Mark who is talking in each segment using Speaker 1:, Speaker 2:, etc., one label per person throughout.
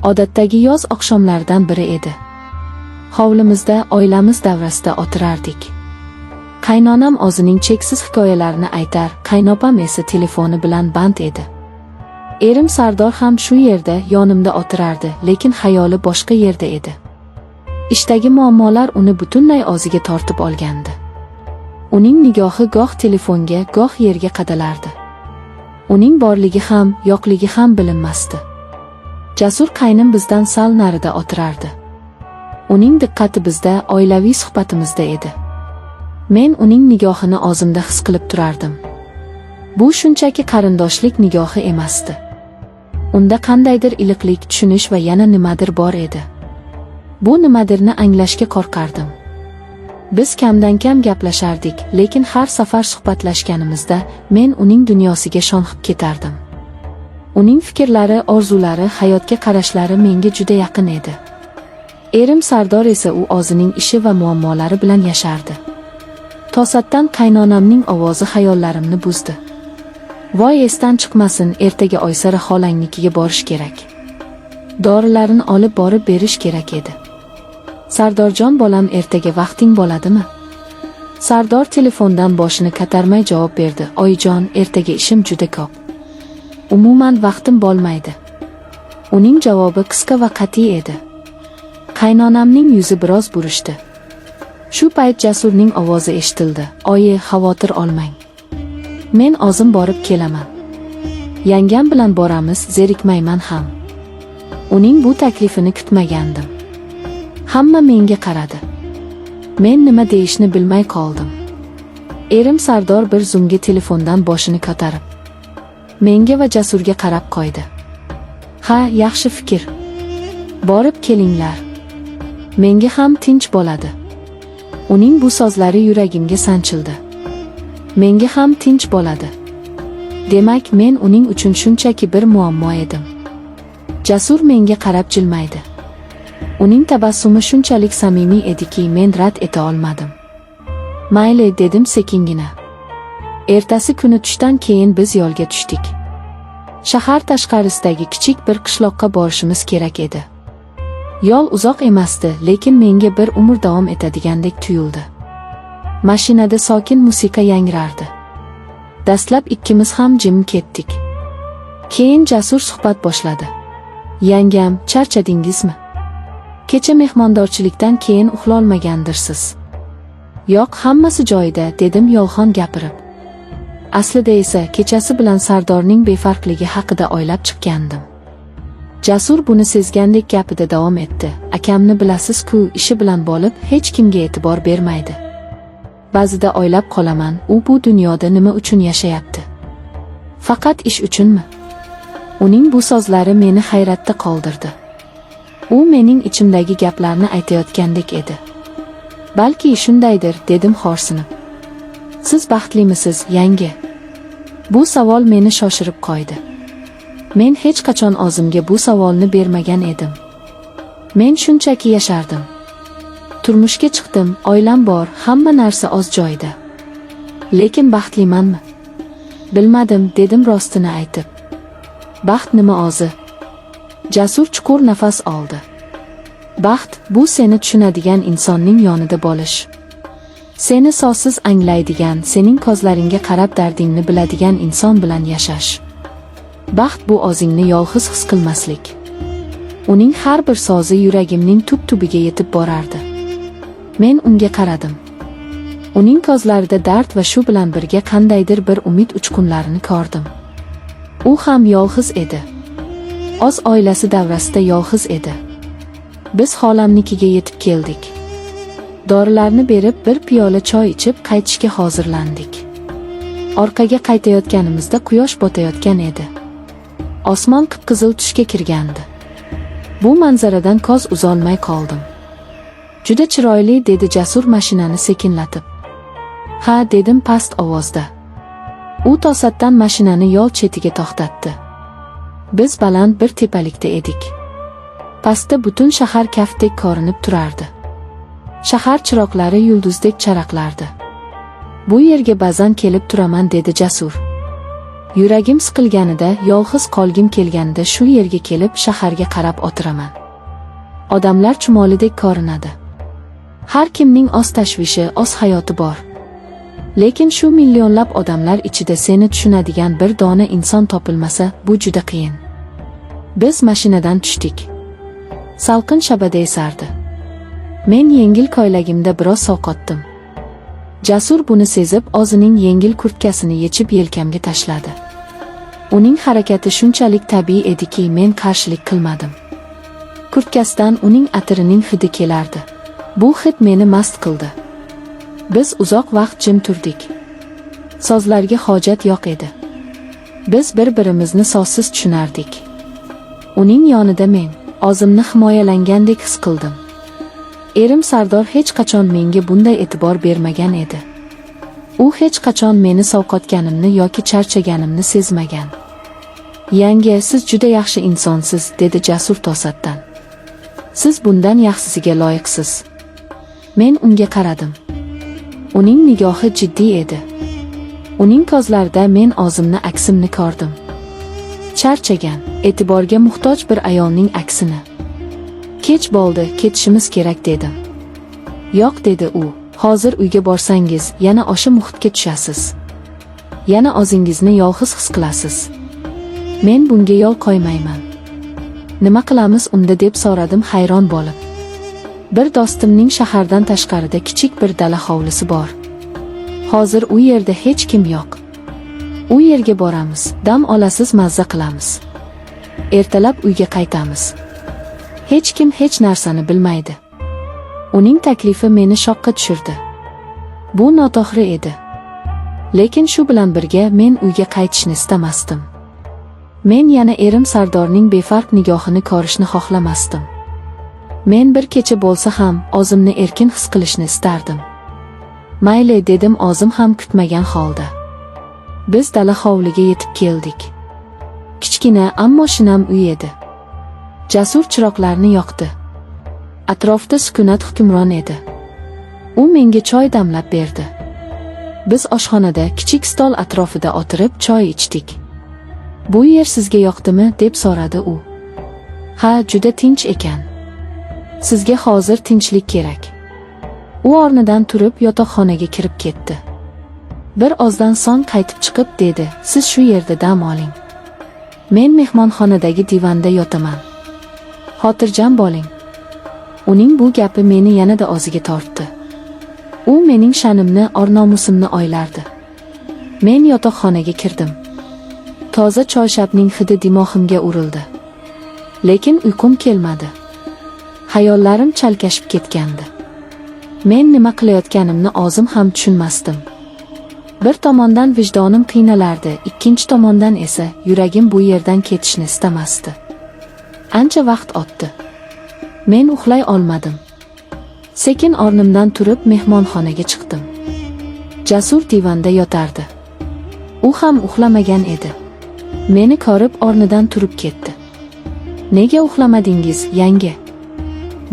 Speaker 1: Odatdagi yoz oqshomlaridan biri edi. Hovlimizda oilamiz davrasida o'tirardik. Qaynonam o'zining cheksiz hikoyalarini aytar, qaynopam esa telefoni bilan band edi. Erim Sardor ham shu yerda yonimda o'tirardi, lekin xayoli boshqa yerda edi. Ishdagi muammolar uni butunlay o'ziga tortib olgandi. Uning nigohi goh telefonga, goh yerga qadalardi. Uning borligi ham, yo'qligi ham bilinmasdi. Jasur qaynim bizdan sal narida o'tirardi. Uning diqqati bizda, oilaviy suhbatimizda edi. Men uning nigohini o'zimda his qilib turardim. Bu shunchaki qarindoshlik nigohi emasdi. Unda qandaydir iliqlik, tushunish va yana nimadir bor edi. Bu nimadirni anglashga qo'rqardim. Biz kamdan-kam gaplashardik, lekin har safar suhbatlashganimizda men uning dunyosiga sho'ng'ib ketardim. Uning fikrlari, orzulari, hayotga qarashlari menga juda yaqin edi. Erim Sardor esa u o'zining ishi va muammolari bilan yashardi. To'satdan qaynonamning ovozi xayollarimni buzdi. Voy, esdan chiqmasin, ertaga Oysara xolangnikiga borish kerak. Dorilarini olib borib berish kerak edi. Sardorjon bolam, ertaga vaqting bo'ladimi? Sardor telefondan boshini ko'tarmay javob berdi. Oyijon, ertaga ishim juda ko'p. Umuman vaqtim bo'lmaydi. Uning javobi qisqa va qat'iy edi. Qaynonamning yuzi biroz burishdi. Shu payt Jasurning ovozi eshitildi. Oyi, xavotir olmang. Men o'zim borib kelaman. Yangam bilan boramiz, zerikmayman ham. Uning bu taklifini kutmagandim. Hamma menga qaradi. Men nima deyishni bilmay qoldim. Erim Sardor bir zumga telefondan boshini ko'tarib menga va Jasurga qarab qo'ydi. Ha, yaxshi fikr. Borib kelinglar. Menga ham tinch bo'ladi. Uning bu so'zlari yuragimga sanchildi. Menga ham tinch bo'ladi. Demak, men uning uchun shunchaki bir muammo edim. Jasur menga qarab jilmaydi. Uning tabassumi shunchalik samimiy ediki, men rad eta olmadim. Mayli, dedim sekingina. Ertasi kuni tushdan keyin biz yo'lga tushdik. Shahar tashqarisidagi kichik bir qishloqqa borishimiz kerak edi. Yo'l uzoq emasdi, lekin menga bir umr davom etadigandek tuyuldi. Mashinada sokin musiqa yangrardi. Dastlab ikkimiz ham jim ketdik. Keyin Jasur suhbat boshladi. Yangam, charchadingizmi? Kecha mehmondorchilikdan keyin uxlolmagandirsiz. Yo'q, hammasi joyida, dedim yolg'on gapirib. Aslida esa kechasi bilan Sardorning befarqligi haqida o'ylab chiqqandim. Jasur buni sezgandek gapida davom etdi. Akamni bilasiz-ku, ishi bilan bo'lib, hech kimga e'tibor bermaydi. Ba'zida o'ylab qolaman, u bu dunyoda nima uchun yashayapti? Faqat ish uchunmi? Uning bu so'zlari meni hayratda qoldirdi. U mening ichimdagi gaplarni aytayotgandek edi. Balki shundaydir, dedim xo'rsinib. Siz baxtlimisiz, yangi? Bu savol meni shoshirib qo'ydi. Men hech qachon o'zimga bu savolni bermagan edim. Men shunchaki yashardim. Turmushga chiqdim, oilam bor, hamma narsa o'z joyida. Lekin baxtlimanmi? Bilmadim, dedim rostini aytib. Baxt nima o'zi? Jasur chuqur nafas oldi. Baxt bu seni tushunadigan insonning yonida bo'lish. Seni so'zsiz anglaydigan, sening ko'zlaringga qarab dardingni biladigan inson bilan yashash. Baxt bu o'zingni yolg'iz his qilmaslik. Uning har bir so'zi yuragimning tub-tubiga yetib borardi. Men unga qaradim. Uning ko'zlarida dard va shu bilan birga qandaydir bir umid uchqunlarini ko'rdim. U ham yolg'iz edi. O'z oilasi davrasida yolg'iz edi. Biz xolamnikiga yetib keldik. Dorilarni berib bir piyola choy ichib qaytishga hozirlandik. Orqaga qaytayotganimizda quyosh botayotgan edi. Osmon qip-qizil tusga kirgandi. Bu manzaradan ko'z uzolmay qoldim. Juda chiroyli, dedi Jasur mashinani sekinlatib. Ha, dedim past ovozda. U to'satdan mashinani yo'l chetiga to'xtatdi. Biz baland bir tepalikda edik. Pastda butun shahar kaftdek ko'rinib turardi. Shahar chiroqlari yulduzdek charaqlardi. Bu yerga ba'zan kelib turaman, dedi Jasur. Yuragim siqilganida, yolg'iz qolgim kelganida shu yerga kelib shaharga qarab o'tiraman. Odamlar chumolidek ko'rinadi. Har kimning o'z tashvishi, o'z hayoti bor. Lekin shu millionlab odamlar ichida seni tushunadigan bir dona inson topilmasa, bu juda qiyin. Biz mashinadan tushdik. Salqin shabada esardi. Men yengil ko'ylagimda biroz sovqotdim. Jasur buni sezib, o'zining yengil kurtkasini yechib yelkamga tashladi. Uning harakati shunchalik tabiiy ediki, men qarshilik qilmadim. Kurtkasidan uning atirining hidi kelardi. Bu hid meni mast qildi. Biz uzoq vaqt jim turdik. Sozlarga hojat yo'q edi. Biz bir-birimizni sozsiz tushunardik. Uning yonida men o'zimni himoyalangandek his qildim. Erim Sardor hech qachon menga bunday e'tibor bermagan edi. U hech qachon meni sovqotganimni yoki charchaganimni sezmagan. "Yangi, siz juda yaxshi insonsiz", dedi Jasur to'satdan. "Siz bundan yaxshisiga loyiqsiz." Men unga qaradim. Uning nigohi jiddiy edi. Uning ko'zlarida men o'zimni aksimni ko'rdim. Charchagan, e'tiborga muhtoj bir ayolning aksini. "Kech bo'ldi, ketishimiz kerak", dedim. "Yo'q", dedi u. "Hozir uyga borsangiz, yana o'sha muhitga tushasiz. Yana o'zingizni yolg'iz his qilasiz. Men bunga yo'l qo'ymayman." "Nima qilamiz unda?" deb so'radim hayron bo'lib. "Bir do'stimning shahardan tashqarida kichik bir dala hovlisi bor. Hozir u yerda hech kim yo'q. U yerga boramiz, dam olasiz, mazza qilamiz. Ertalab uyga qaytamiz. Hech kim hech narsani bilmaydi." Uning taklifi meni shokka tushirdi. Bu noto'g'ri edi. Lekin shu bilan birga men uyga qaytishni istamasdim. Men yana erim Sardorning befarq nigohini ko'rishni xohlamasdim. Men bir kecha bo'lsa ham o'zimni erkin his qilishni istardim. "Mayli", dedim o'zim ham kutmagan holda. Biz dala hovliga yetib keldik. Kichkina, ammo shinam uy edi. Jasur chiroqlarni yoqdi. Atrofda sukunat hukmron edi. U menga choy damlab berdi. Biz oshxonada kichik stol atrofida o'tirib choy ichdik. "Bu yer sizga yoqdimi?" deb so'radi u. "Ha, juda tinch ekan. Sizga hozir tinchlik kerak." U o'rnidan turib yotoqxonaga kirib ketdi. Bir ozdan so'ng qaytib chiqib dedi, "Siz shu yerda dam oling. Men mehmonxonadagi divanda yotaman. Xotirjam bo'ling." Uning bu gapi meni yanada o'ziga tortdi. U mening sha'nimni, or-nomusimni o'ylardi. Men yotoqxonaga kirdim. Toza choyshabning hidi dimog'imga urildi. Lekin uyqum kelmadi. Xayollarim chalkashib ketgandi. Men nima qilayotganimni o'zim ham tushunmasdim. Bir tomondan vijdonim qiynalardi, ikkinchi tomondan esa yuragim bu yerdan ketishni istamasdi. Ancha vaqt o'tdi. Men uxlay olmadim. Sekin o'rnimdan turib mehmonxonaga chiqdim. Jasur divanda yotardi. U ham uxlamagan edi. Meni ko'rib o'rnidan turib ketdi. "Nega uxlamadingiz, yanga?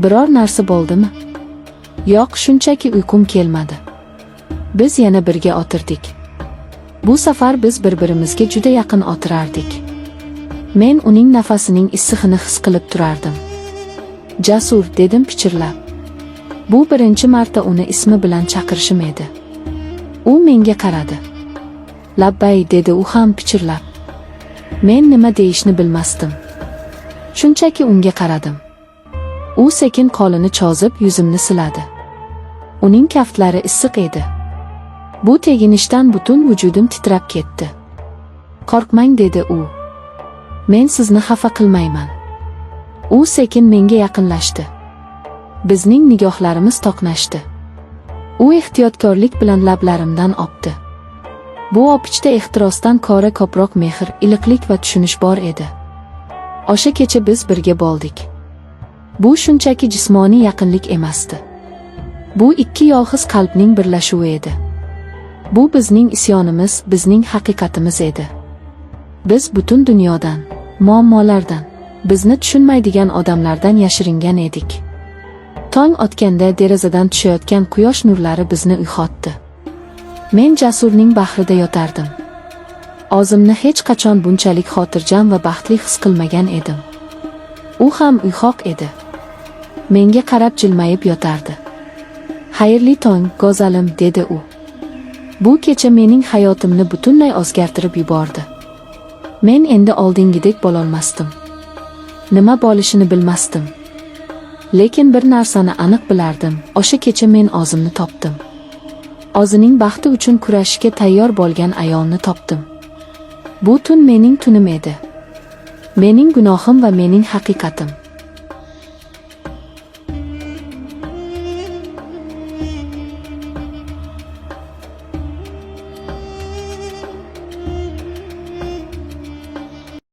Speaker 1: Biror narsa bo'ldimi?" "Yo'q, shunchaki uyqum kelmadi." Biz yana birga o'tirdik. Bu safar biz bir-birimizga juda yaqin o'tirardik. Men uning nafasining issig'ini his qilib turardim. "Jasur", dedim pichirlab. Bu birinchi marta uni ismi bilan chaqirishim edi. U menga qaradi. "Labbay", dedi u ham pichirlab. Men nima deyishni bilmasdim. Shunchaki unga qaradim. U sekin qo'lini cho'zib yuzimni siladi. Uning kaftlari issiq edi. Bu teginishdan butun vujudim titrab ketdi. "Qo'rqmang", dedi u. "Men sizni xafa qilmayman." U sekin menga yaqinlashdi. Bizning nigohlarimiz to'qnashdi. U ehtiyotkorlik bilan lablarimdan o'pdi. Bu o'pichda ehtirosdan ko'ra ko'proq mehr, iliqlik va tushunish bor edi. O'sha kecha biz birga bo'ldik. Bu shunchaki jismoniy yaqinlik emasdi. Bu ikki yolg'iz qalbning birlashuvi edi. Bu bizning isyonimiz, bizning haqiqatimiz edi. Biz butun dunyodan, muammolardan, bizni tushunmaydigan odamlardan yashiringan edik. Tong otganda derazadan tushayotgan quyosh nurlari bizni uyg'otdi. Men Jasurning bag'rida yotardim. O'zimni hech qachon bunchalik xotirjam va baxtli his qilmagan edim. U ham uyg'oq edi. Menga qarab jilmayib yotardi. "Xayrli tong, go'zalim", dedi u. Bu kecha mening hayotimni butunlay o'zgartirib yubordi. Men endi oldingidek bo'lolmasdim. Nima bo'lishini bilmasdim. Lekin bir narsani aniq bilardim, o'sha kecha men o'zimni topdim. O'zining baxti uchun kurashishga tayyor bo'lgan ayolni topdim. Bu tun mening tunim edi. Mening gunohim va mening haqiqatim.